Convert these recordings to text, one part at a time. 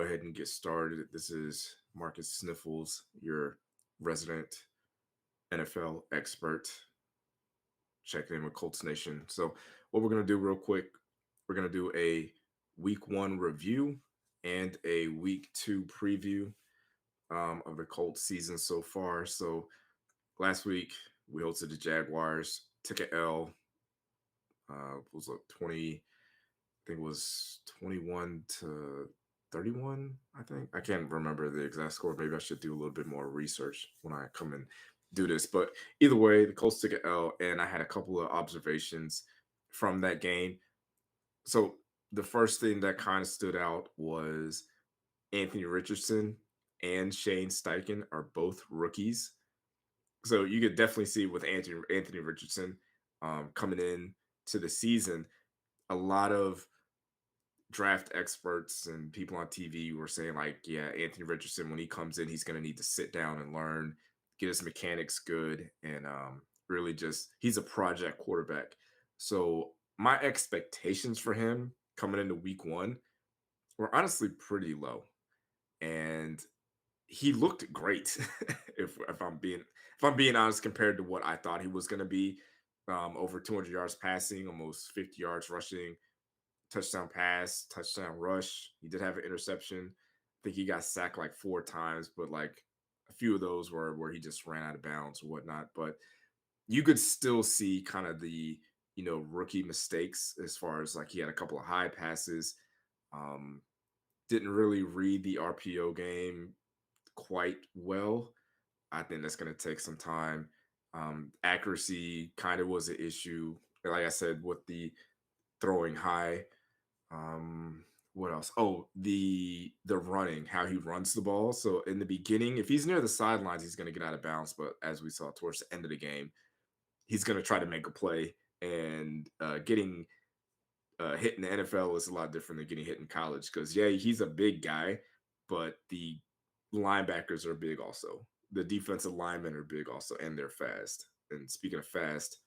ahead and get started. This is Marcus Sniffles, your resident NFL expert, checking in with Colts Nation. So, what we're going to do real quick, we're going to do a week one review and a week two preview of the Colts season so far. So, last week we hosted the Jaguars, took a L. Was a 20, I think it was 21-31. I think I can't remember the exact score. Maybe I should do a little bit more research when I come and do this. But either way, the Colts took an L, and I had a couple of observations from that game. So the first thing that kind of stood out was Anthony Richardson and Shane Steichen are both rookies. So you could definitely see with Anthony Richardson coming in to the season, a lot of draft experts and people on TV were saying, like, yeah, Anthony Richardson, when he comes in, he's going to need to sit down and learn, get his mechanics good, and really just he's a project quarterback. So my expectations for him coming into week one were honestly pretty low, and he looked great. if I'm being honest, compared to what I thought he was going to be, over 200 yards passing, almost 50 yards rushing, touchdown pass, touchdown rush. He did have an interception. I think he got sacked like 4 times, but like a few of those were where he just ran out of bounds or whatnot. But you could still see kind of the rookie mistakes as far as like he had a couple of high passes. Um, didn't really read the RPO game quite well. I think that's going to take some time. Accuracy kind of was an issue. Like I said, with the throwing high. What else? Oh, the running, how he runs the ball. So in the beginning, if he's near the sidelines, he's going to get out of bounds. But as we saw towards the end of the game, he's going to try to make a play. And getting hit in the NFL is a lot different than getting hit in college. Because yeah, he's a big guy, but the linebackers are big also. The defensive linemen are big also, and they're fast. And speaking of fast,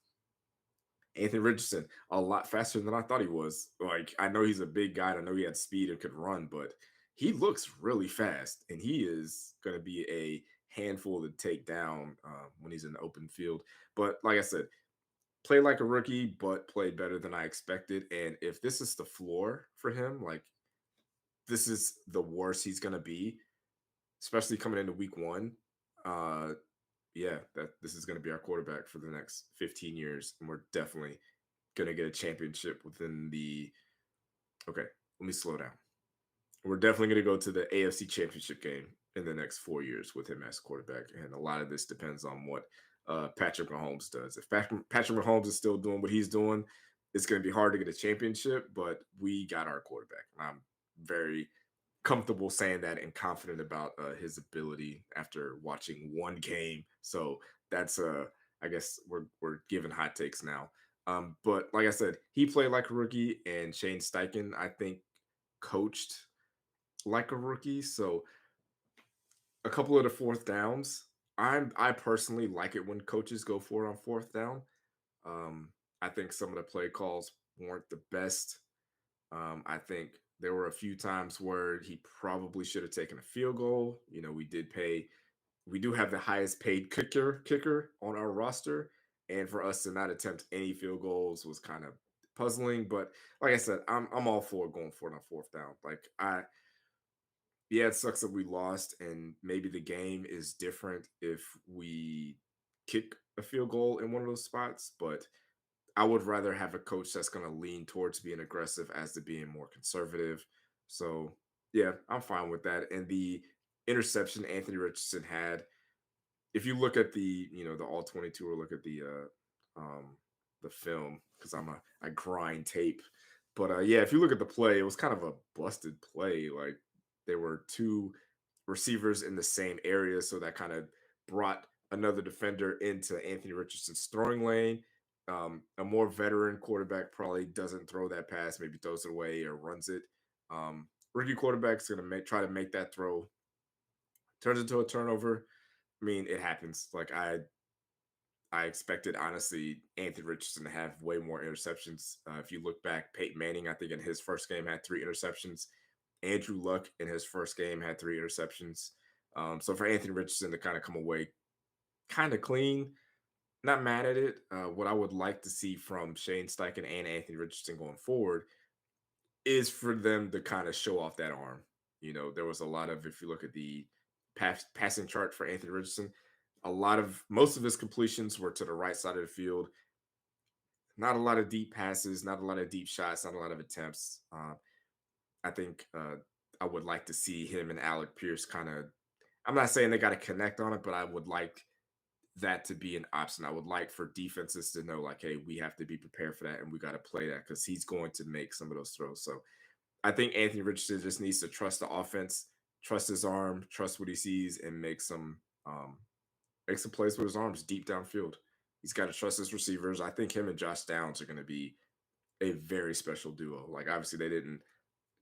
Anthony Richardson, a lot faster than I thought he was. Like, I know he's a big guy. I know he had speed and could run, but he looks really fast, and he is going to be a handful to take down when he's in the open field. But like I said, play like a rookie, but played better than I expected. And if this is the floor for him, like this is the worst he's going to be, especially coming into week one. Uh, yeah, that this is going to be our quarterback for the next 15 years, and we're definitely going to get a championship within the. Okay, let me slow down. We're definitely going to go to the AFC Championship game in the next 4 years with him as quarterback, and a lot of this depends on what Patrick Mahomes does. If Patrick Mahomes is still doing what he's doing, it's going to be hard to get a championship. But we got our quarterback, and I'm very comfortable saying that and confident about his ability after watching one game. So that's I guess we're giving hot takes now. But like I said, he played like a rookie, and Shane Steichen, I think, coached like a rookie. So a couple of the fourth downs, I personally like it when coaches go for it on fourth down. I think some of the play calls weren't the best. I think there were a few times where he probably should have taken a field goal. We do have the highest paid kicker on our roster, and for us to not attempt any field goals was kind of puzzling. But like I said, I'm all for going for it on fourth down. Yeah, it sucks that we lost, and maybe the game is different if we kick a field goal in one of those spots, but I would rather have a coach that's going to lean towards being aggressive as to being more conservative. So, yeah, I'm fine with that. And the interception Anthony Richardson had, if you look at the all 22 or look at the film, because I grind tape. But yeah, if you look at the play, it was kind of a busted play. Like there were two receivers in the same area, so that kind of brought another defender into Anthony Richardson's throwing lane. A more veteran quarterback probably doesn't throw that pass, maybe throws it away or runs it. Rookie quarterback's going to try to make that throw, turns into a turnover. I mean, it happens. Like I expected, honestly, Anthony Richardson to have way more interceptions. If you look back, Peyton Manning, I think in his first game had 3 interceptions. Andrew Luck in his first game had 3 interceptions. So for Anthony Richardson to kind of come away kind of clean, not mad at it. What I would like to see from Shane Steichen and Anthony Richardson going forward is for them to kind of show off that arm. There was a lot of, if you look at the passing chart for Anthony Richardson, most of his completions were to the right side of the field. Not a lot of deep passes, not a lot of deep shots, not a lot of attempts. I think I would like to see him and Alec Pierce kind of. I'm not saying they got to connect on it, but I would like that to be an option. I would like for defenses to know, like, hey, we have to be prepared for that and we got to play that because he's going to make some of those throws. So I think Anthony Richardson just needs to trust the offense, trust his arm, trust what he sees, and make some plays with his arms deep downfield. He's got to trust his receivers. I think him and Josh Downs are going to be a very special duo. Like obviously they didn't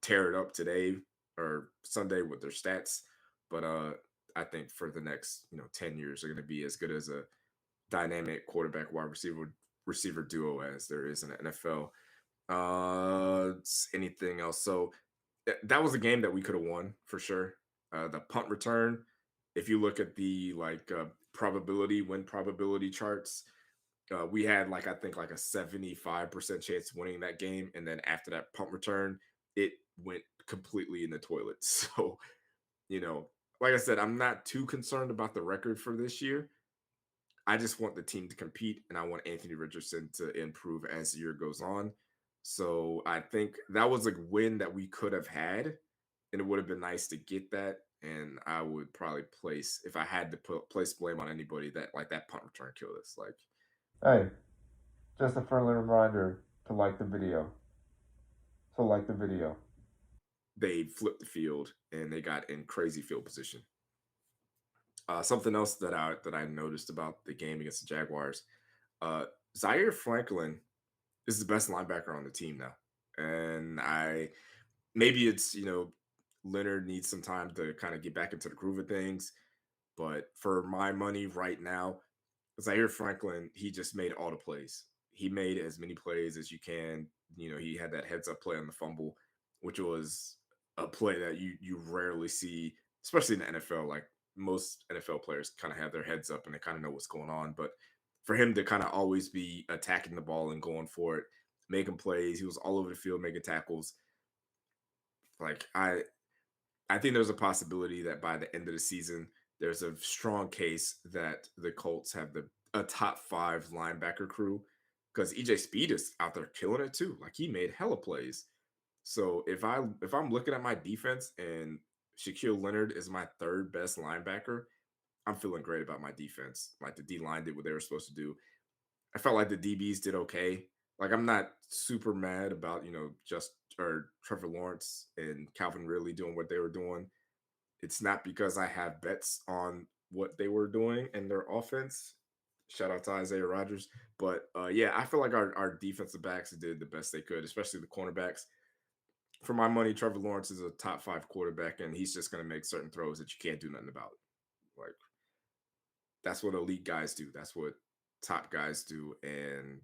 tear it up today or Sunday with their stats, but I think for the next 10 years they're going to be as good as a dynamic quarterback wide receiver duo as there is in the NFL. Anything else? So that was a game that we could have won for sure. The punt return, if you look at the win probability charts, we had like I think like a 75% chance of winning that game, and then after that punt return, it went completely in the toilet. So you know, like I said, I'm not too concerned about the record for this year. I just want the team to compete, and I want Anthony Richardson to improve as the year goes on. So I think that was a win that we could have had, and it would have been nice to get that. And I would probably place, if I had to place blame on anybody, that like that punt return killed us. Like Hey, just a friendly reminder to like the video. To like the video. they flipped the field and they got in crazy field position. Something else that I noticed about the game against the Jaguars, uh, Zaire Franklin is the best linebacker on the team now, and I maybe it's Leonard needs some time to kind of get back into the groove of things, but for my money right now, Zaire Franklin, he just made all the plays. He made as many plays as you can. He had that heads up play on the fumble, which was a play that you rarely see, especially in the NFL. Like most NFL players kind of have their heads up and they kind of know what's going on. But for him to kind of always be attacking the ball and going for it, making plays, he was all over the field making tackles. Like I think there's a possibility that by the end of the season, there's a strong case that the Colts have a top 5 linebacker crew because EJ Speed is out there killing it too. Like he made hella plays. So if I'm looking at my defense and Shaquille Leonard is my third best linebacker, I'm feeling great about my defense. Like the D line did what they were supposed to do. I felt like the DBs did okay. Like I'm not super mad about just or Trevor Lawrence and Calvin Ridley doing what they were doing. It's not because I have bets on what they were doing in their offense. Shout out to Isaiah Rodgers. But yeah, I feel like our defensive backs did the best they could, especially the cornerbacks. For my money, Trevor Lawrence is a top 5 quarterback, and he's just going to make certain throws that you can't do nothing about. Like that's what elite guys do. That's what top guys do, and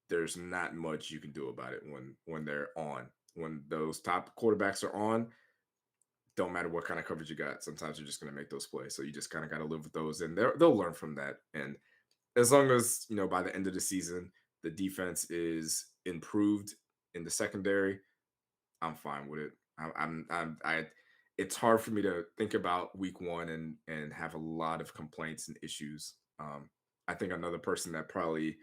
there's not much you can do about it when they're on. When those top quarterbacks are on, don't matter what kind of coverage you got. Sometimes you're just going to make those plays. So you just kind of got to live with those, and they'll learn from that. And as long as by the end of the season, the defense is improved in the secondary, I'm fine with it. I it's hard for me to think about week one and have a lot of complaints and issues. I think another person that probably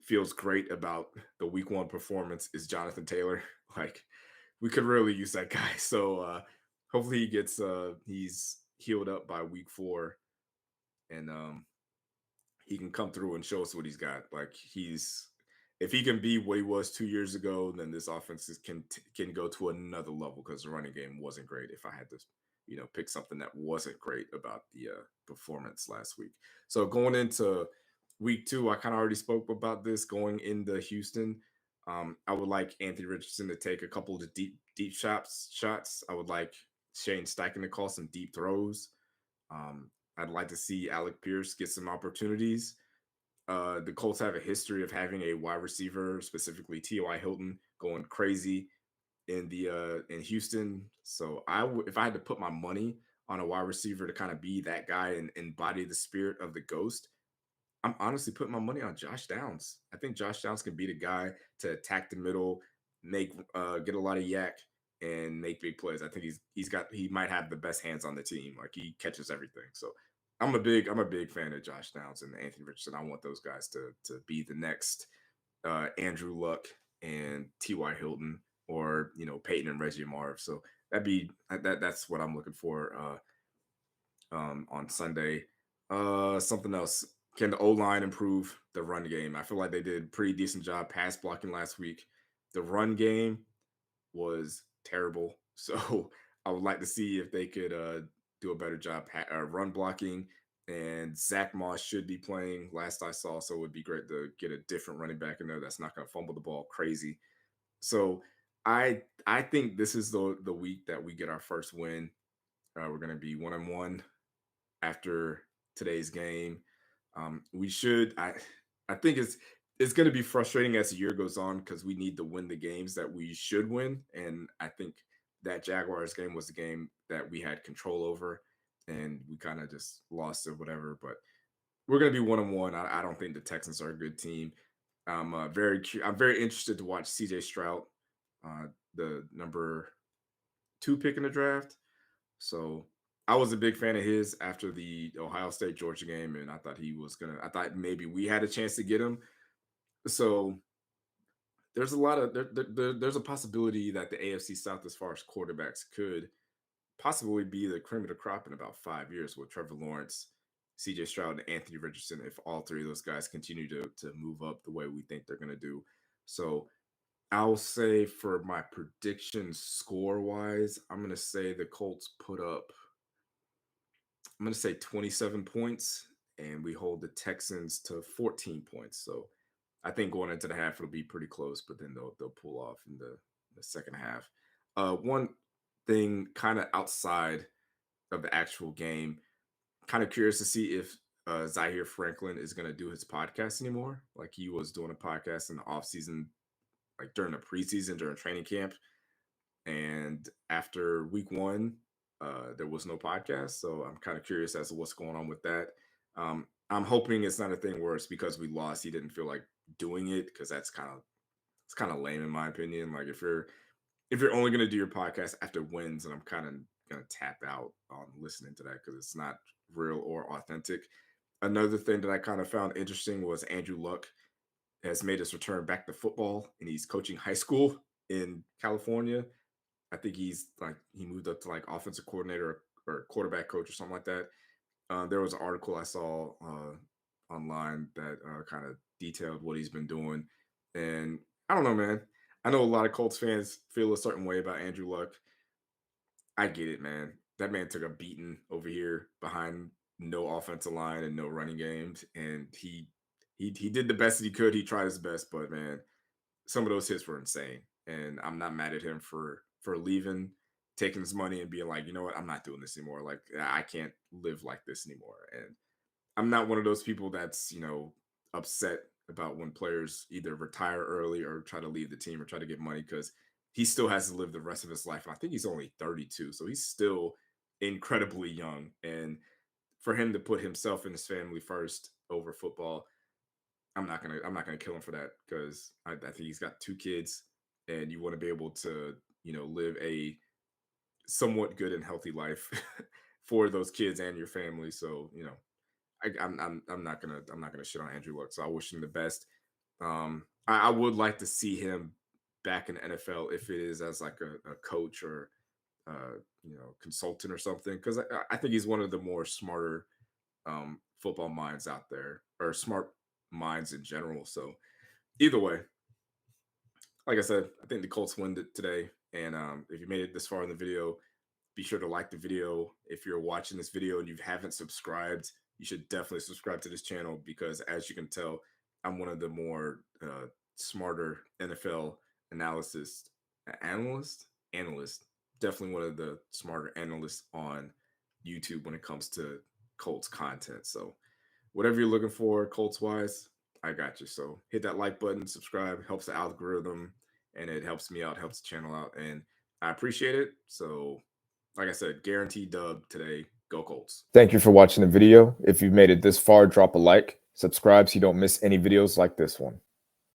feels great about the week one performance is Jonathan Taylor. Like we could really use that guy. So hopefully he's healed up by week four and he can come through and show us what he's got. Like he's if he can be what he was 2 years ago, then this offense can go to another level because the running game wasn't great. If I had to, pick something that wasn't great about the performance last week. So going into week two, I kind of already spoke about this. Going into Houston, I would like Anthony Richardson to take a couple of deep shots. Shots. I would like Shane Steichen to call some deep throws. I'd like to see Alec Pierce get some opportunities. The Colts have a history of having a wide receiver, specifically T.Y. Hilton, going crazy. in Houston. So if I had to put my money on a wide receiver to kind of be that guy and embody the spirit of the ghost, I'm honestly putting my money on Josh Downs. I think Josh Downs can be the guy to attack the middle, make get a lot of yak and make big plays. I think he might have the best hands on the team. Like he catches everything. So I'm a big fan of Josh Downs and Anthony Richardson. I want those guys to be the next Andrew Luck and T.Y. Hilton, or Peyton and Reggie Marv. So that's what I'm looking for on Sunday. Something else. Can the O line improve the run game? I feel like they did a pretty decent job pass blocking last week. The run game was terrible. So I would like to see if they could do a better job run blocking. And Zach Moss should be playing last I saw. So it would be great to get a different running back in there that's not going to fumble the ball crazy. So I think this is the week that we get our first win. We're going to be 1-1 after today's game. We should. I think it's going to be frustrating as the year goes on because we need to win the games that we should win, and I think that Jaguars game was the game that we had control over, and we kind of just lost it, whatever. But we're going to be 1-1. I don't think the Texans are a good team. I'm very interested to watch C.J. Stroud, the number 2 pick in the draft. So I was a big fan of his after the Ohio State Georgia game, and I thought maybe we had a chance to get him. So there's a lot of there's a possibility that the AFC South, as far as quarterbacks, could possibly be the cream of the crop in about 5 years with Trevor Lawrence, CJ Stroud, and Anthony Richardson, if all three of those guys continue to move up the way we think they're going to do. So I'll say for my prediction score wise, I'm going to say the Colts put up, I'm going to say 27 points, and we hold the Texans to 14 points. So I think going into the half it'll be pretty close, but then they'll pull off in the second half. One thing kind of outside of the actual game, kind of curious to see if Zaire Franklin is going to do his podcast anymore. Like he was doing a podcast in the off season, like during the preseason, during training camp, and after week one, there was no podcast. So I'm kind of curious as to what's going on with that. I'm hoping it's not a thing where it's because we lost, he didn't feel like doing it, because it's kind of lame in my opinion. Like if you're only going to do your podcast after wins, and I'm kind of going to tap out on listening to that because it's not real or authentic. Another thing that I kind of found interesting was Andrew Luck has made his return back to football, and he's coaching high school in California. I think he moved up to like offensive coordinator or quarterback coach or something like that. There was an article I saw online that kind of detailed what he's been doing, and I don't know, man. I know a lot of Colts fans feel a certain way about Andrew Luck. I get it, man. That man took a beating over here behind no offensive line and no running games, and he did the best that he could. He tried his best, but man, some of those hits were insane. And I'm not mad at him for leaving, taking his money and being like, you know what, I'm not doing this anymore. Like I can't live like this anymore. And I'm not one of those people that's, upset about when players either retire early or try to leave the team or try to get money, because he still has to live the rest of his life. And I think he's only 32, so he's still incredibly young. And for him to put himself and his family first over football, I'm not gonna kill him for that, because I think he's got 2 kids, and you want to be able to live a somewhat good and healthy life for those kids and your family. So I'm not gonna shit on Andrew Luck. So I wish him the best. I would like to see him back in the NFL, if it is as like a coach or consultant or something, because I think he's one of the more smarter football minds out there, or smart minds in general. So either way, like I said, I think the Colts win it today. And if you made it this far in the video, be sure to like the video. If you're watching this video and you haven't subscribed, you should definitely subscribe to this channel, because as you can tell, I'm one of the more smarter NFL analysis analyst, definitely one of the smarter analysts on YouTube when it comes to Colts content. So whatever you're looking for Colts wise, I got you. So hit that like button, subscribe, helps the algorithm, and it It helps me out, helps the channel out, and I appreciate it. So, like I said, guaranteed dub today. Go Colts. Thank you for watching the video. If you've made it this far, drop a like, subscribe so you don't miss any videos like this one.